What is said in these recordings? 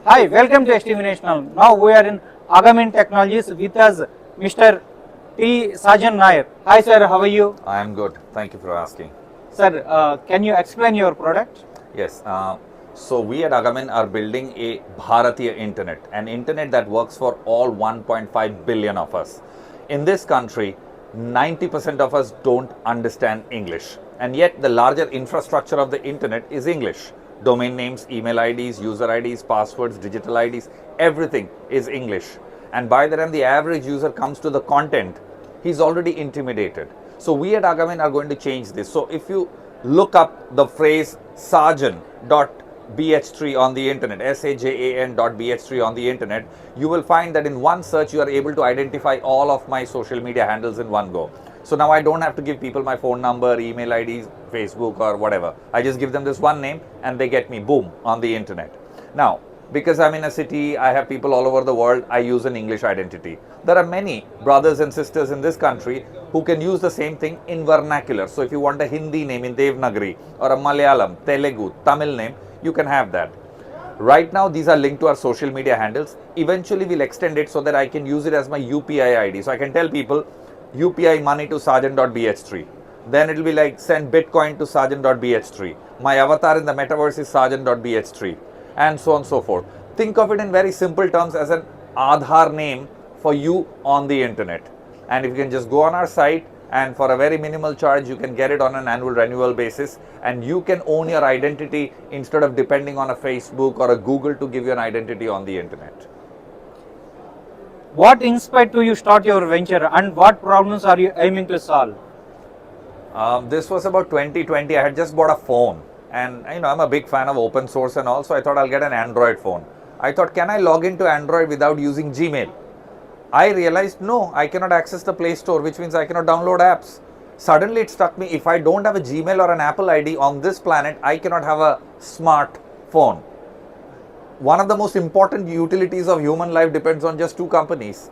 Hi, welcome to STV National. Now we are in Agaamin Technologies with us Mr. T. Sajan Nair. Hi sir, how are you? I am good. Thank you for asking. Sir, can you explain your product? Yes. So we at Agaamin are building a Bharatiya internet, an internet that works for all 1.5 billion of us. In this country, 90% of us don't understand English, and yet the larger infrastructure of the internet is English. Domain names, email IDs, user IDs, passwords, digital IDs, everything is English. And by the time the average user comes to the content, he's already intimidated. So we at Agaamin are going to change this. So if you look up the phrase Sajan.bh3 on the internet, SAJAN.bh3 on the internet, you will find that in one search you are able to identify all of my social media handles in one go. So now I don't have to give people my phone number, email IDs, Facebook or whatever. I just give them this one name and they get me, boom, on the internet. Now, because I'm in a city, I have people all over the world, I use an English identity. There are many brothers and sisters in this country who can use the same thing in vernacular. So if you want a Hindi name in Devnagari or a Malayalam, Telugu, Tamil name, you can have that. Right now, these are linked to our social media handles. Eventually, we'll extend it so that I can use it as my UPI ID. So I can tell people, UPI money to Sajan.bh3. Then it will be like send Bitcoin to Sajan.bh3. My avatar in the metaverse is Sajan.bh3. And so on and so forth. Think of it in very simple terms as an Aadhaar name for you on the internet. And if you can just go on our site and for a very minimal charge, you can get it on an annual renewal basis and you can own your identity instead of depending on a Facebook or a Google to give you an identity on the internet. What inspired you start your venture and what problems are you aiming to solve? This was about 2020. I had just bought a phone. And I'm a big fan of open source and all, so I thought I'll get an Android phone. I thought, can I log into Android without using Gmail? I realized, no, I cannot access the Play Store, which means I cannot download apps. Suddenly it struck me, if I don't have a Gmail or an Apple ID on this planet, I cannot have a smartphone. One of the most important utilities of human life depends on just two companies.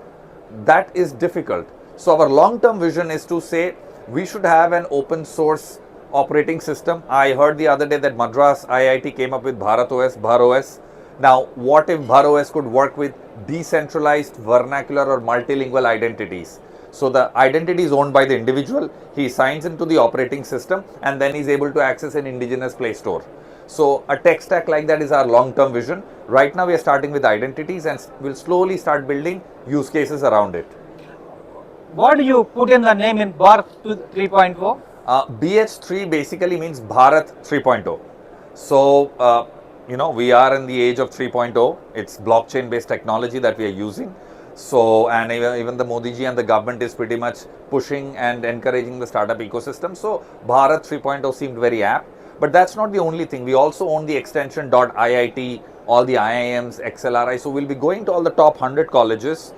That is difficult. So our long-term vision is to say, we should have an open source operating system. I heard the other day that Madras IIT came up with BharatOS, BharOS. Now, what if BharOS could work with decentralized vernacular or multilingual identities? So the identity is owned by the individual, he signs into the operating system and then he's able to access an indigenous Play Store. So a tech stack like that is our long-term vision. Right now we are starting with identities and we'll slowly start building use cases around it. What do you put in the name in Bharat 3.0? BH3 basically means Bharat 3.0. So, we are in the age of 3.0. It's blockchain based technology that we are using. So, and even the Modi ji and the government is pretty much pushing and encouraging the startup ecosystem. So, Bharat 3.0 seemed very apt. But that's not the only thing. We also own the extension .iit, all the IIMs, XLRI. So, we'll be going to all the top 100 colleges,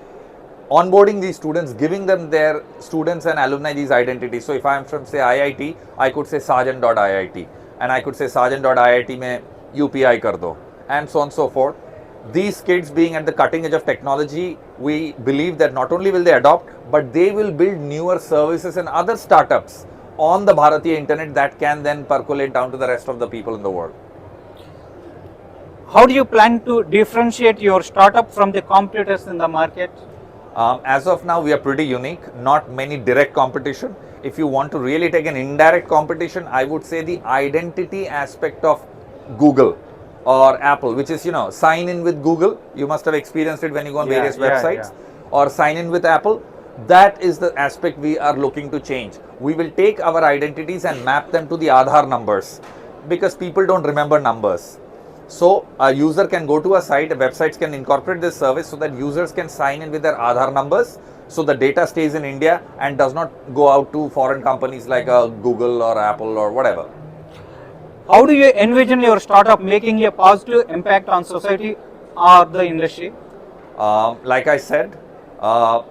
onboarding these students, giving them their students and alumni these identities. So if I am from say IIT, I could say Sajan.iit and I could say Sajan.iit mein UPI kar do and so on and so forth. These kids being at the cutting edge of technology, we believe that not only will they adopt, but they will build newer services and other startups on the Bharatiya internet that can then percolate down to the rest of the people in the world. How do you plan to differentiate your startup from the competitors in the market? As of now, we are pretty unique, not many direct competition. If you want to really take an indirect competition, I would say the identity aspect of Google or Apple, which is, sign in with Google. You must have experienced it when you go on various websites or sign in with Apple. That is the aspect we are looking to change. We will take our identities and map them to the Aadhaar numbers because people don't remember numbers. So a user can go to a site, websites can incorporate this service so that users can sign in with their Aadhaar numbers. So the data stays in India and does not go out to foreign companies like Google or Apple or whatever. How do you envision your startup making a positive impact on society or the industry? Like I said, out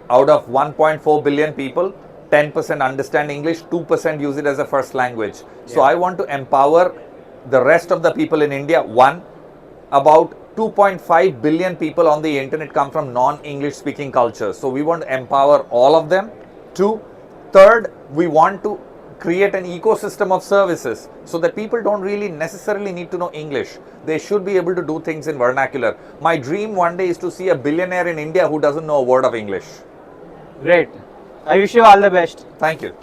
of 1.4 billion people, 10% understand English, 2% use it as a first language. So I want to empower the rest of the people in India. One, about 2.5 billion people on the internet come from non-English speaking cultures. So we want to empower all of them. Two, third, we want to create an ecosystem of services so that people don't really necessarily need to know English. They should be able to do things in vernacular. My dream one day is to see a billionaire in India who doesn't know a word of English. Great. I wish you all the best. Thank you.